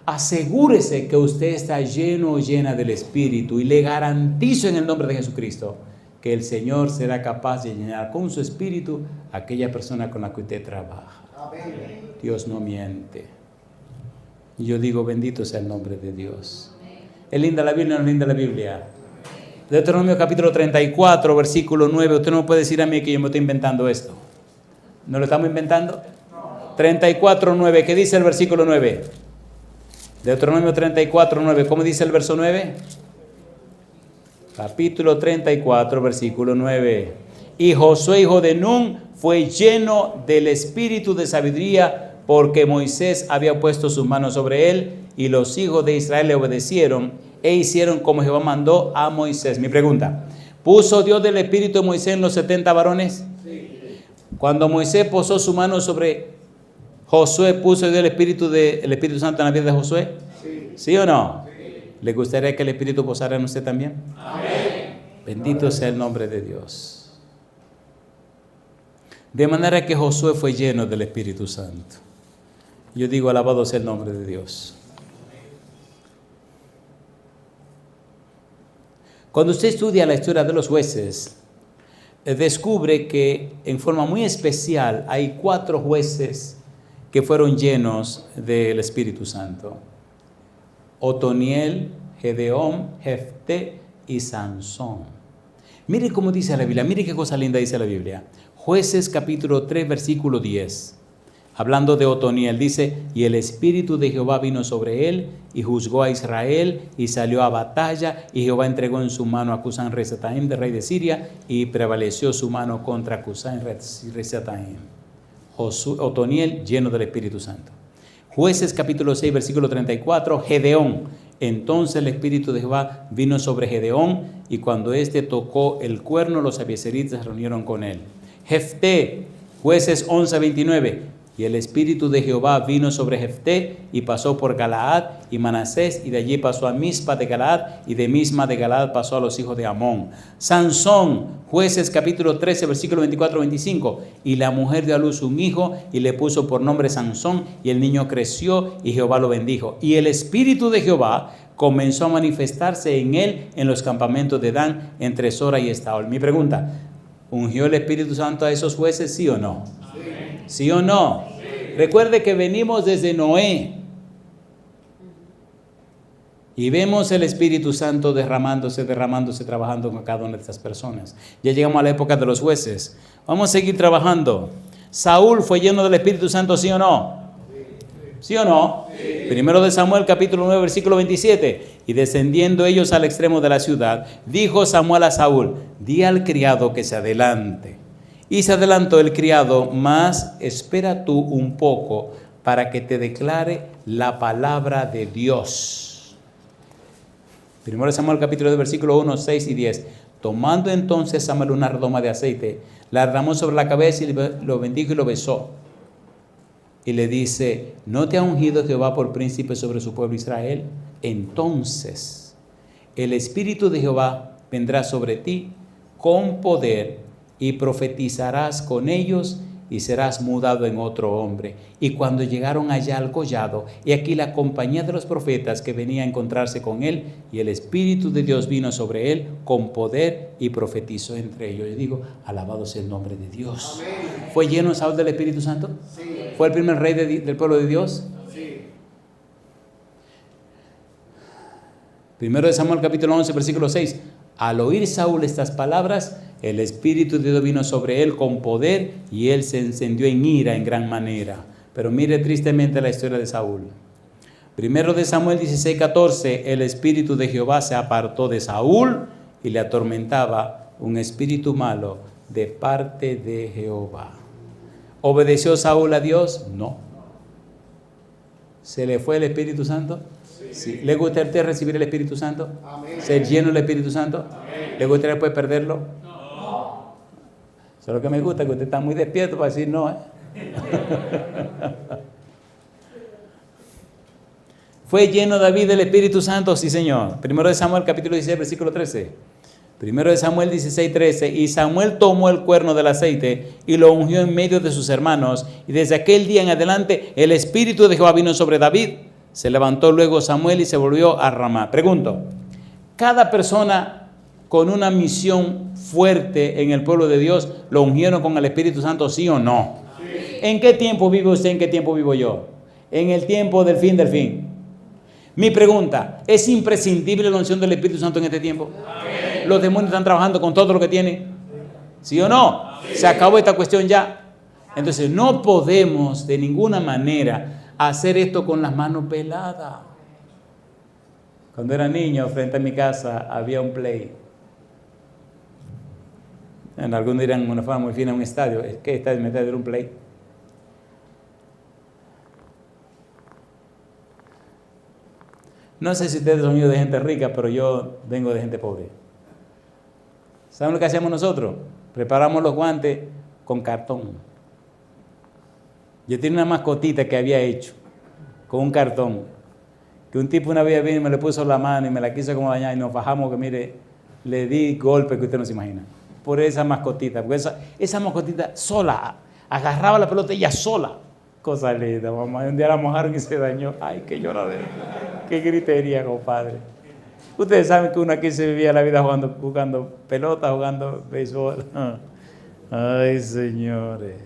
Asegúrese que usted está lleno o llena del Espíritu y le garantizo en el nombre de Jesucristo que el Señor será capaz de llenar con su Espíritu a aquella persona con la que usted trabaja. Amén. Dios no miente. Y yo digo, bendito sea el nombre de Dios. ¿Es linda la Biblia o no es linda la Biblia? Deuteronomio capítulo 34, versículo 9. Usted no puede decir a mí que yo me estoy inventando esto. ¿No lo estamos inventando? 34, 9. ¿Qué dice el versículo 9? Deuteronomio 34, 9. ¿Cómo dice el verso 9? Capítulo 34, versículo 9. Y Josué, hijo de Nun, fue lleno del espíritu de sabiduría, porque Moisés había puesto sus manos sobre él, y los hijos de Israel le obedecieron e hicieron como Jehová mandó a Moisés. Mi pregunta, ¿puso Dios del espíritu de Moisés en los 70 varones? Sí. Cuando Moisés posó su mano sobre Josué, ¿puso Dios el Espíritu Santo en la vida de Josué? Sí. ¿Sí o no? Sí. ¿Le gustaría que el Espíritu posara en usted también? Amén. Bendito sea el nombre de Dios. De manera que Josué fue lleno del Espíritu Santo. Yo digo, alabado sea el nombre de Dios. Cuando usted estudia la historia de los jueces, descubre que en forma muy especial hay 4 jueces que fueron llenos del Espíritu Santo. Otoniel, Gedeón, Jefté y Sansón. Mire cómo dice la Biblia, mire qué cosa linda dice la Biblia. Jueces capítulo 3, versículo 10. Hablando de Otoniel, dice, y el Espíritu de Jehová vino sobre él, y juzgó a Israel, y salió a batalla, y Jehová entregó en su mano a Cusán-Risataim, de rey de Siria, y prevaleció su mano contra Cusán-Risataim. Otoniel, lleno del Espíritu Santo. Jueces capítulo 6, versículo 34, Gedeón. Entonces el Espíritu de Jehová vino sobre Gedeón, y cuando éste tocó el cuerno, los abiezeritas se reunieron con él. Jefté, Jueces 11, 29. Y el Espíritu de Jehová vino sobre Jefté y pasó por Galaad y Manasés, y de allí pasó a Mizpa de Galaad, y de Misma de Galaad pasó a los hijos de Amón. Sansón, Jueces capítulo 13, versículo 24-25. Y la mujer dio a luz un hijo y le puso por nombre Sansón, y el niño creció y Jehová lo bendijo. Y el Espíritu de Jehová comenzó a manifestarse en él en los campamentos de Dan, entre Sora y Estaol. Mi pregunta, ¿ungió el Espíritu Santo a esos jueces, sí o no? ¿Sí o no? Sí. Recuerde que venimos desde Noé. Y vemos el Espíritu Santo derramándose, trabajando con cada una de estas personas. Ya llegamos a la época de los jueces. Vamos a seguir trabajando. ¿Saúl fue lleno del Espíritu Santo, sí o no? ¿Sí o no? Sí. Primero de Samuel, capítulo 9, versículo 27. Y descendiendo ellos al extremo de la ciudad, dijo Samuel a Saúl, di al criado que se adelante. Y se adelantó el criado, mas espera tú un poco para que te declare la palabra de Dios. Primero de Samuel, capítulo 2, versículo 1, 6 y 10. Tomando entonces Samuel una redoma de aceite, la derramó sobre la cabeza y lo bendijo y lo besó. Y le dice, ¿no te ha ungido Jehová por príncipe sobre su pueblo Israel? Entonces el Espíritu de Jehová vendrá sobre ti con poder y profetizarás con ellos y serás mudado en otro hombre. Y cuando llegaron allá al collado, y aquí la compañía de los profetas que venía a encontrarse con él, y el Espíritu de Dios vino sobre él con poder y profetizó entre ellos. Yo digo, alabado sea el nombre de Dios. Amén. ¿Fue lleno Saúl del Espíritu Santo? Sí. ¿Fue el primer rey del pueblo de Dios? Sí. Primero de Samuel capítulo 11 versículo 6. Al oír Saúl estas palabras, el Espíritu de Dios vino sobre él con poder y él se encendió en ira en gran manera. Pero mire tristemente la historia de Saúl. Primero de Samuel 16:14, el Espíritu de Jehová se apartó de Saúl y le atormentaba un espíritu malo de parte de Jehová. ¿Obedeció Saúl a Dios? No. ¿Se le fue el Espíritu Santo? Sí. ¿Le gustaría a usted recibir el Espíritu Santo? Amén. ¿Ser lleno del Espíritu Santo? Amén. ¿Le gustaría después perderlo? No. Eso es lo que me gusta, que usted está muy despierto para decir no. ¿Fue lleno David del Espíritu Santo? Sí, Señor. Primero de Samuel, capítulo 16, versículo 13. Primero de Samuel 16, 13. Y Samuel tomó el cuerno del aceite y lo ungió en medio de sus hermanos. Y desde aquel día en adelante el Espíritu de Jehová vino sobre David. Se levantó luego Samuel y se volvió a Ramá. Pregunto, ¿cada persona con una misión fuerte en el pueblo de Dios lo ungieron con el Espíritu Santo, sí o no? Sí. ¿En qué tiempo vive usted? ¿En qué tiempo vivo yo? En el tiempo del fin del fin. Mi pregunta, ¿es imprescindible la unción del Espíritu Santo en este tiempo? Amén. ¿Los demonios están trabajando con todo lo que tienen? ¿Sí o no? Amén. Se acabó esta cuestión ya. Entonces no podemos de ninguna manera hacer esto con las manos peladas. Cuando era niño, frente a mi casa, había un play. Algunos dirán una forma muy fina, un estadio. ¿Qué estadio? Me trae un play. No sé si ustedes son hijos de gente rica, pero yo vengo de gente pobre. ¿Saben lo que hacíamos nosotros? Preparamos los guantes con cartón. Yo tenía una mascotita que había hecho con un cartón, que un tipo una vez vino y me le puso la mano y me la quiso como dañar y nos bajamos que mire, le di golpe que usted no se imagina, por esa mascotita, porque esa mascotita sola, agarraba la pelota ella sola, cosa linda, mamá, un día la mojaron y se dañó, ay, qué lloradera, qué gritería, compadre. Ustedes saben que uno aquí se vivía la vida jugando pelota, jugando béisbol, ay, señores.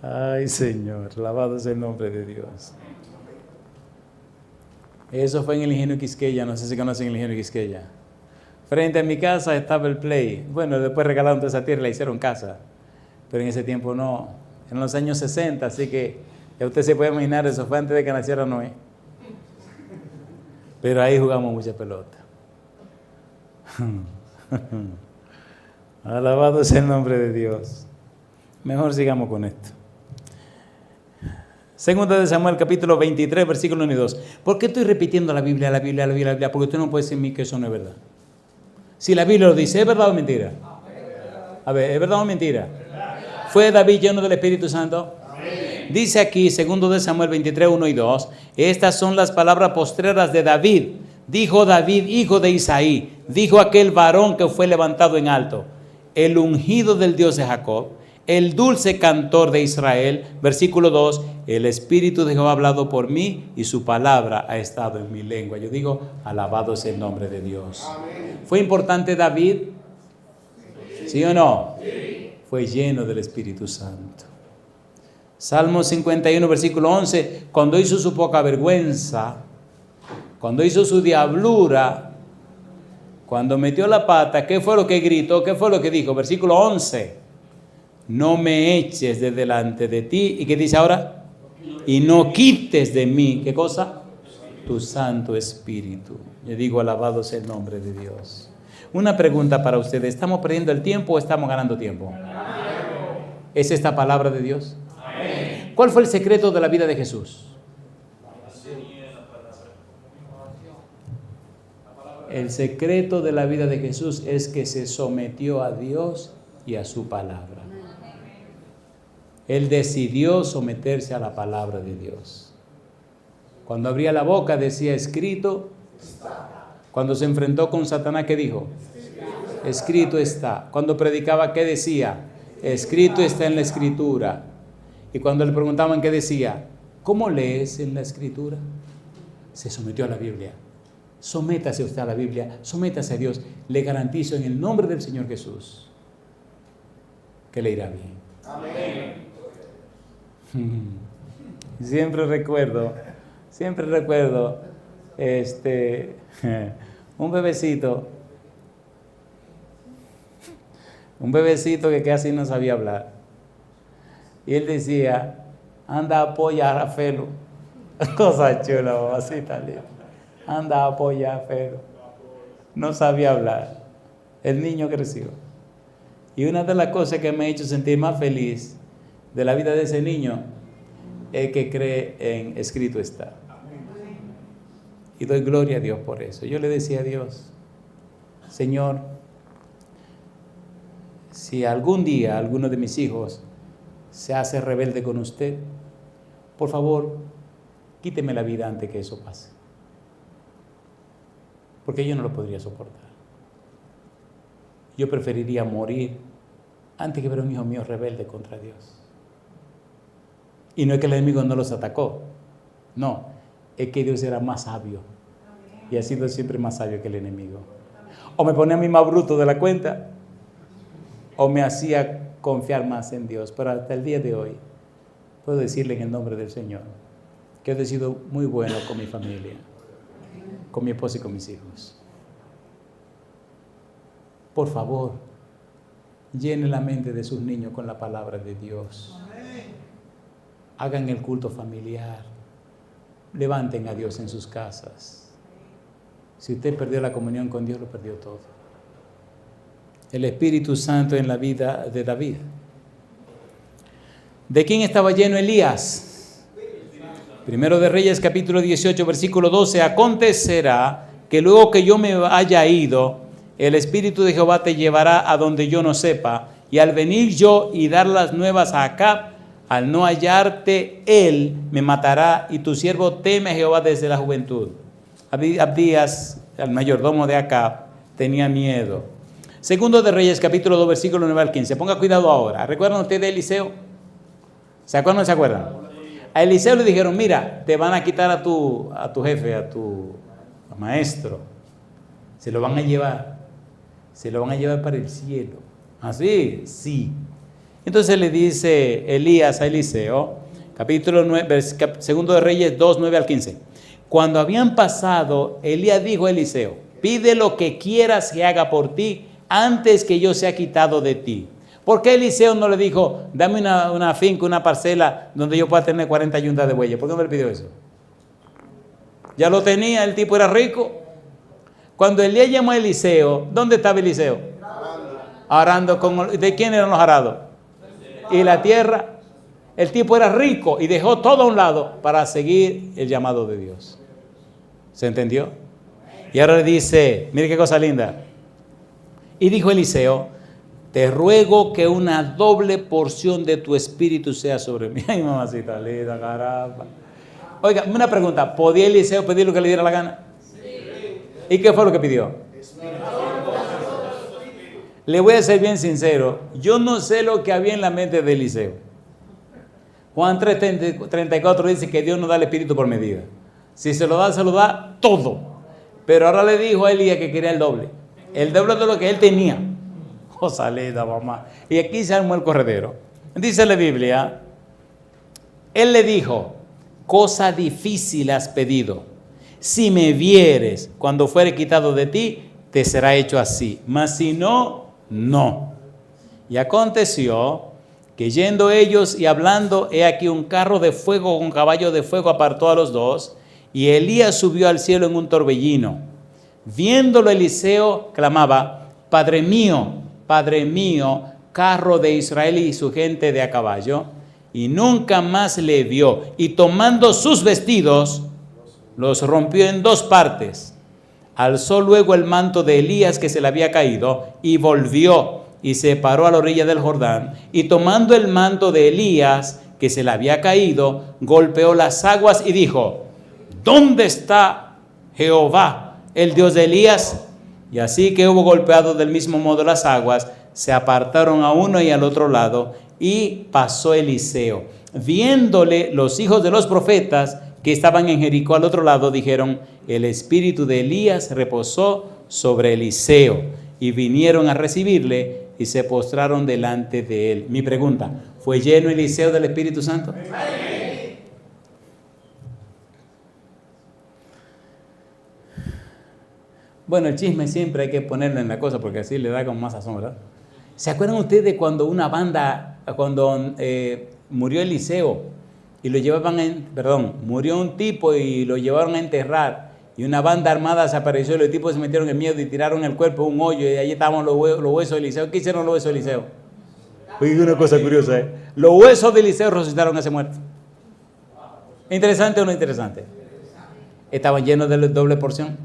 Ay, Señor, alabado sea el nombre de Dios. Eso fue en el Ingenio Quisqueya, no sé si conocen el Ingenio Quisqueya. Frente a mi casa estaba el play. Bueno, después regalaron toda esa tierra y la hicieron casa. Pero en ese tiempo no. En los años 60, así que ya usted se puede imaginar, eso fue antes de que naciera Noé. Pero ahí jugamos mucha pelota. Alabado sea el nombre de Dios. Mejor sigamos con esto. Segunda de Samuel, capítulo 23, versículo 1 y 2. ¿Por qué estoy repitiendo la Biblia? Porque usted no puede decirme que eso no es verdad. Si la Biblia lo dice, ¿es verdad o mentira? A ver, ¿es verdad o mentira? ¿Fue David lleno del Espíritu Santo? Dice aquí, segundo de Samuel 23, 1 y 2, estas son las palabras postreras de David. Dijo David, hijo de Isaí, dijo aquel varón que fue levantado en alto, el ungido del Dios de Jacob, el dulce cantor de Israel. Versículo 2, el Espíritu de Jehová ha hablado por mí y su palabra ha estado en mi lengua. Yo digo, alabado sea el nombre de Dios. Amén. ¿Fue importante David? ¿Sí o no? Sí. Fue lleno del Espíritu Santo. Salmo 51, versículo 11, cuando hizo su poca vergüenza, Cuando hizo su diablura, cuando metió la pata, ¿qué fue lo que gritó? ¿Qué fue lo que dijo? Versículo 11. No me eches de delante de ti. ¿Y qué dice ahora? Y no quites de mí, ¿qué cosa? Tu Santo Espíritu. Yo digo, alabado sea el nombre de Dios. Una pregunta para ustedes. ¿Estamos perdiendo el tiempo o estamos ganando tiempo? ¿Es esta palabra de Dios? ¿Cuál fue el secreto de la vida de Jesús? El secreto de la vida de Jesús es que se sometió a Dios y a su palabra. Él decidió someterse a la palabra de Dios. Cuando abría la boca decía escrito. Cuando se enfrentó con Satanás, ¿qué dijo? Escrito está. Cuando predicaba, ¿qué decía? Escrito está en la Escritura. Y cuando le preguntaban, ¿qué decía? ¿Cómo lees en la Escritura? Se sometió a la Biblia. Sométase usted a la Biblia, sométase a Dios. Le garantizo en el nombre del Señor Jesús que le irá bien. Amén. Siempre recuerdo un bebecito que casi no sabía hablar. Y él decía, anda a apoyar a Felo. Cosa chula, mamacita linda. Anda a apoyar a Felo. No sabía hablar. El niño creció. Y una de las cosas que me ha hecho sentir más feliz de la vida de ese niño es que cree en escrito está. Y doy gloria a Dios por eso. Yo le decía a Dios, Señor, si algún día alguno de mis hijos se hace rebelde con usted, por favor, quíteme la vida antes que eso pase. Porque yo no lo podría soportar. Yo preferiría morir antes que ver a un hijo mío rebelde contra Dios. Y no es que el enemigo no los atacó, no, es que Dios era más sabio y ha sido siempre más sabio que el enemigo. O me ponía a mí más bruto de la cuenta, o me hacía confiar más en Dios. Pero hasta el día de hoy puedo decirle en el nombre del Señor que he sido muy bueno con mi familia, con mi esposa y con mis hijos. Por favor, llene la mente de sus niños con la palabra de Dios. Hagan el culto familiar. Levanten a Dios en sus casas. Si usted perdió la comunión con Dios, lo perdió todo. El Espíritu Santo en la vida de David. ¿De quién estaba lleno Elías? Primero de Reyes, capítulo 18, versículo 12. Acontecerá que luego que yo me haya ido, el Espíritu de Jehová te llevará a donde yo no sepa, y al venir yo y dar las nuevas a Acab, al no hallarte él, me matará, y tu siervo teme a Jehová desde la juventud. Abdías, el mayordomo de Acab, tenía miedo. Segundo de Reyes, capítulo 2, versículo 9 al 15. Ponga cuidado ahora. ¿Recuerdan ustedes de Eliseo? ¿Se acuerdan o no se acuerdan? A Eliseo le dijeron, mira, te van a quitar a tu jefe, a tu maestro. Se lo van a llevar. Se lo van a llevar para el cielo. ¿Así? Sí. Entonces le dice Elías a Eliseo, capítulo 9, segundo de Reyes 2, 9 al 15. Cuando habían pasado, Elías dijo a Eliseo, pide lo que quieras que haga por ti antes que yo sea quitado de ti. ¿Por qué Eliseo no le dijo, dame una finca, una parcela donde yo pueda tener 40 yuntas de bueyes? ¿Por qué no le pidió eso? Ya lo tenía, el tipo era rico. Cuando Elías llamó a Eliseo, ¿dónde estaba Eliseo? Arando. ¿De quién eran los arados? Y la tierra. El tipo era rico y dejó todo a un lado para seguir el llamado de Dios. ¿Se entendió? Y ahora le dice, mire qué cosa linda. Y dijo Eliseo, te ruego que una doble porción de tu espíritu sea sobre mí. Ay, mamacita linda, caramba. Oiga, una pregunta, ¿podía Eliseo pedir lo que le diera la gana? Sí. ¿Y qué fue lo que pidió? Le voy a ser bien sincero, yo no sé lo que había en la mente de Eliseo. Juan 3:34 dice que Dios no da el espíritu por medida. Si se lo da todo. Pero ahora le dijo a Elías que quería el doble de lo que él tenía. Cosa linda, mamá. Y aquí se armó el corredero. Dice la Biblia, él le dijo, cosa difícil has pedido. si me vieres, cuando fuere quitado de ti, te será hecho así. Mas si no, no. Y aconteció que yendo ellos y hablando, he aquí un carro de fuego con caballo de fuego apartó a los dos, y Elías subió al cielo en un torbellino. Viéndolo Eliseo, clamaba: Padre mío, carro de Israel y su gente de a caballo. Y nunca más le vio. Y tomando sus vestidos, los rompió en dos partes. Alzó luego el manto de Elías que se le había caído, y volvió y se paró a la orilla del Jordán. Y tomando el manto de Elías que se le había caído, golpeó las aguas y dijo: ¿Dónde está Jehová, el Dios de Elías? Y así que hubo golpeado del mismo modo las aguas, se apartaron a uno y al otro lado, y pasó Eliseo. Viéndole los hijos de los profetas que estaban en Jericó al otro lado, dijeron: el espíritu de Elías reposó sobre Eliseo. Y vinieron a recibirle y se postraron delante de él. Mi pregunta: ¿fue lleno Eliseo del Espíritu Santo? Sí. Bueno, el chisme siempre hay que ponerlo en la cosa porque así le da como más sazón, ¿verdad? ¿Se acuerdan ustedes de cuando murió Eliseo y lo llevaban murió un tipo y lo llevaron a enterrar, y una banda armada se apareció y los tipos se metieron en miedo y tiraron el cuerpo a un hoyo, y allí estaban los huesos de Eliseo? ¿Qué hicieron los huesos de Eliseo? Oye, una cosa curiosa, ¿eh? Los huesos de Eliseo resucitaron a ese muerto. ¿Interesante o no interesante? Estaban llenos de doble porción.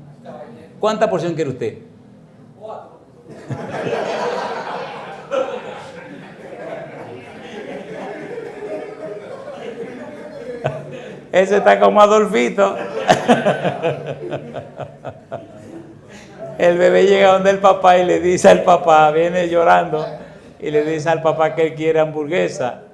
¿Cuánta porción quiere usted? 4. Ese está como Adolfito. El bebé llega donde el papá y le dice al papá, viene llorando, y le dice al papá que él quiere hamburguesa.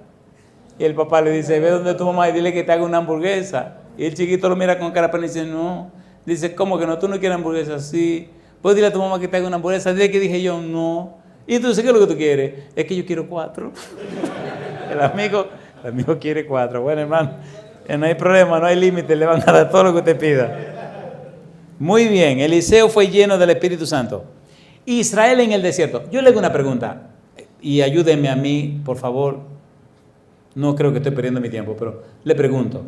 Y el papá le dice: ve donde tu mamá y dile que te haga una hamburguesa. Y el chiquito lo mira con cara pena y dice: no. Dice: ¿cómo que no? ¿Tú no quieres hamburguesa? Sí. Pues dile a tu mamá que te haga una hamburguesa. Dile que dije yo: no. Y entonces, ¿qué es lo que tú quieres? Es que yo quiero 4. El amigo quiere 4. Bueno, hermano, no hay problema, no hay límite, le van a dar todo lo que usted pida. Muy bien, Eliseo fue lleno del Espíritu Santo. Israel en el desierto. Yo le hago una pregunta, y ayúdenme a mí, por favor. No creo que estoy perdiendo mi tiempo, pero le pregunto: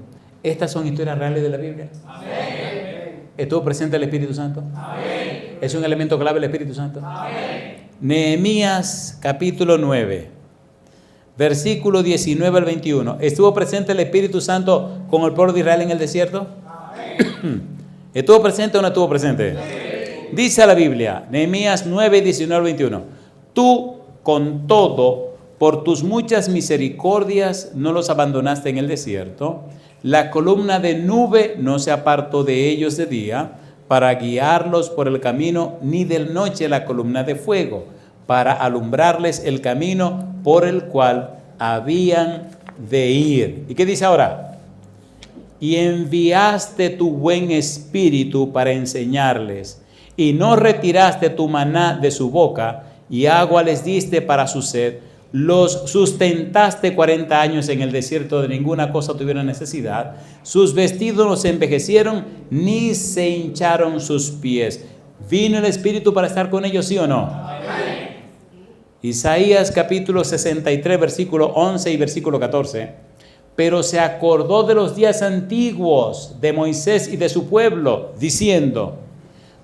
¿estas son historias reales de la Biblia? Amén. ¿Estuvo presente el Espíritu Santo? Amén. ¿Es un elemento clave el Espíritu Santo? Amén. Nehemías capítulo 9, versículo 19 al 21. ¿Estuvo presente el Espíritu Santo con el pueblo de Israel en el desierto? Amén. ¿Estuvo presente o no estuvo presente? Sí. Dice la Biblia, Nehemías 9, 19 al 21. Tú, con todo, por tus muchas misericordias, no los abandonaste en el desierto. La columna de nube no se apartó de ellos de día para guiarlos por el camino, ni de noche la columna de fuego para alumbrarles el camino por el cual habían de ir. ¿Y qué dice ahora? Y enviaste tu buen espíritu para enseñarles, y no retiraste tu maná de su boca, y agua les diste para su sed. Los sustentaste 40 años en el desierto, de ninguna cosa tuvieron necesidad. Sus vestidos no se envejecieron, ni se hincharon sus pies. ¿Vino el Espíritu para estar con ellos, sí o no? Amén. Isaías capítulo 63, versículo 11 y versículo 14. Pero se acordó de los días antiguos de Moisés y de su pueblo, diciendo: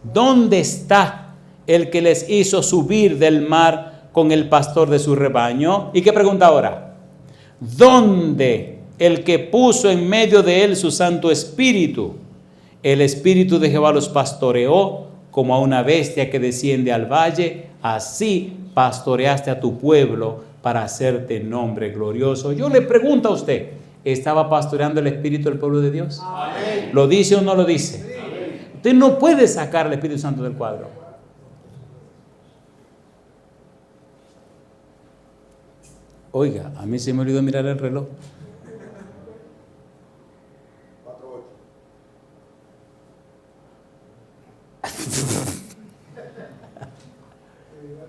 ¿dónde está el que les hizo subir del mar con el pastor de su rebaño? ¿Y qué pregunta ahora? ¿Dónde el que puso en medio de él su Santo Espíritu? El Espíritu de Jehová los pastoreó como a una bestia que desciende al valle. Así pastoreaste a tu pueblo para hacerte nombre glorioso. Yo le pregunto a usted, ¿estaba pastoreando el Espíritu del pueblo de Dios? Amén. ¿Lo dice o no lo dice? Sí. Usted no puede sacar al Espíritu Santo del cuadro. Oiga, a mí se me olvidó mirar el reloj. 4:08.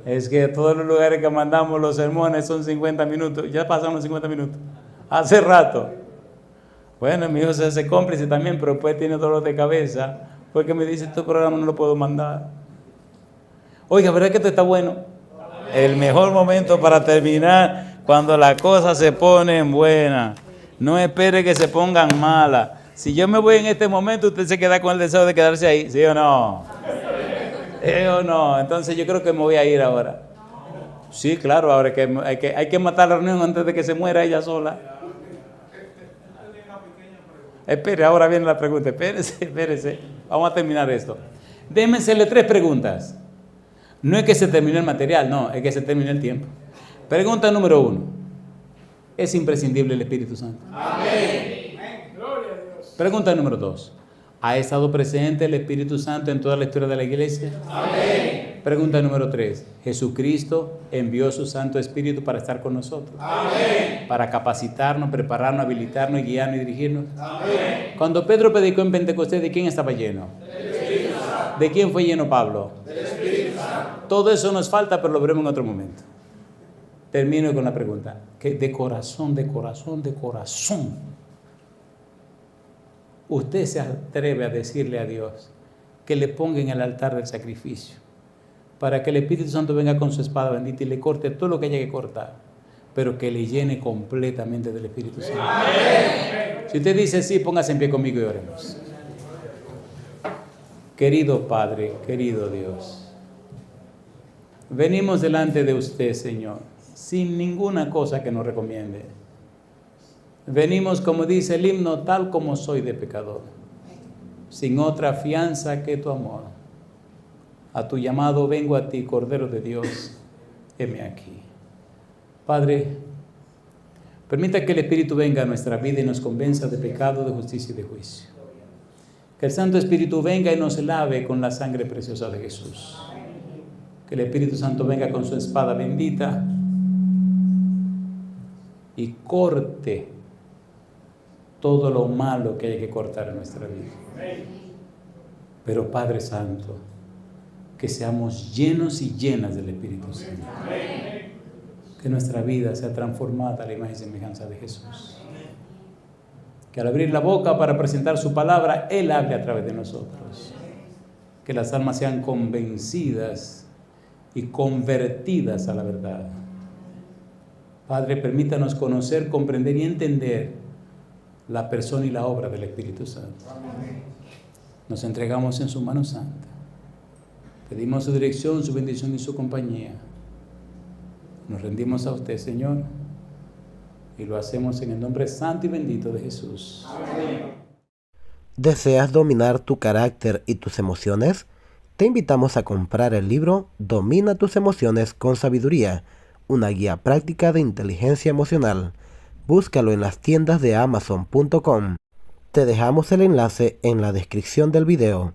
Es que todos los lugares que mandamos los sermones son 50 minutos. Ya pasaron los 50 minutos. Hace rato. Bueno, mi hijo se hace cómplice también, pero después tiene dolor de cabeza porque me dice, este programa no lo puedo mandar. Oiga, ¿verdad que esto está bueno? El mejor momento para terminar, cuando las cosas se ponen buenas. No espere que se pongan malas. Si yo me voy en este momento, usted se queda con el deseo de quedarse ahí, ¿sí o no? ¿Sí o no? Entonces yo creo que me voy a ir ahora. Sí, claro, ahora hay que matar la reunión antes de que se muera ella sola. Espere, ahora viene la pregunta. Espérese. Vamos a terminar esto. Déjenme hacerle 3 preguntas. No es que se termine el material, no, es que se termine el tiempo. Pregunta número 1. ¿Es imprescindible el Espíritu Santo? Amén. Gloria a Dios. Pregunta número 2. ¿Ha estado presente el Espíritu Santo en toda la historia de la iglesia? Amén. Pregunta número 3. ¿Jesucristo envió su Santo Espíritu para estar con nosotros? Amén. Para capacitarnos, prepararnos, habilitarnos, guiarnos y dirigirnos. Amén. Cuando Pedro predicó en Pentecostés, ¿de quién estaba lleno? Del Espíritu Santo. ¿De quién fue lleno Pablo? Del Espíritu Santo. Todo eso nos falta, pero lo veremos en otro momento. Termino con la pregunta. Que de corazón, usted se atreve a decirle a Dios que le ponga en el altar del sacrificio para que el Espíritu Santo venga con su espada bendita y le corte todo lo que haya que cortar, pero que le llene completamente del Espíritu Santo? Amén. Si usted dice sí, póngase en pie conmigo y oremos. Querido Padre, querido Dios, venimos delante de usted, Señor, sin ninguna cosa que nos recomiende. Venimos, como dice el himno, tal como soy de pecador, sin otra fianza que tu amor. A tu llamado vengo a ti, Cordero de Dios, heme aquí. Padre, permita que el Espíritu venga a nuestra vida y nos convenza de pecado, de justicia y de juicio. Que el Santo Espíritu venga y nos lave con la sangre preciosa de Jesús. Que el Espíritu Santo venga con su espada bendita y corte todo lo malo que hay que cortar en nuestra vida. Pero Padre Santo, que seamos llenos y llenas del Espíritu Santo. Que nuestra vida sea transformada a la imagen y semejanza de Jesús. Que al abrir la boca para presentar su palabra, Él hable a través de nosotros. Que las almas sean convencidas y convertidas a la verdad. Padre, permítanos conocer, comprender y entender la persona y la obra del Espíritu Santo. Nos entregamos en su mano santa. Pedimos su dirección, su bendición y su compañía. Nos rendimos a usted, Señor, y lo hacemos en el nombre santo y bendito de Jesús. Amén. ¿Deseas dominar tu carácter y tus emociones? Te invitamos a comprar el libro Domina tus emociones con sabiduría, una guía práctica de inteligencia emocional. Búscalo en las tiendas de Amazon.com. Te dejamos el enlace en la descripción del video.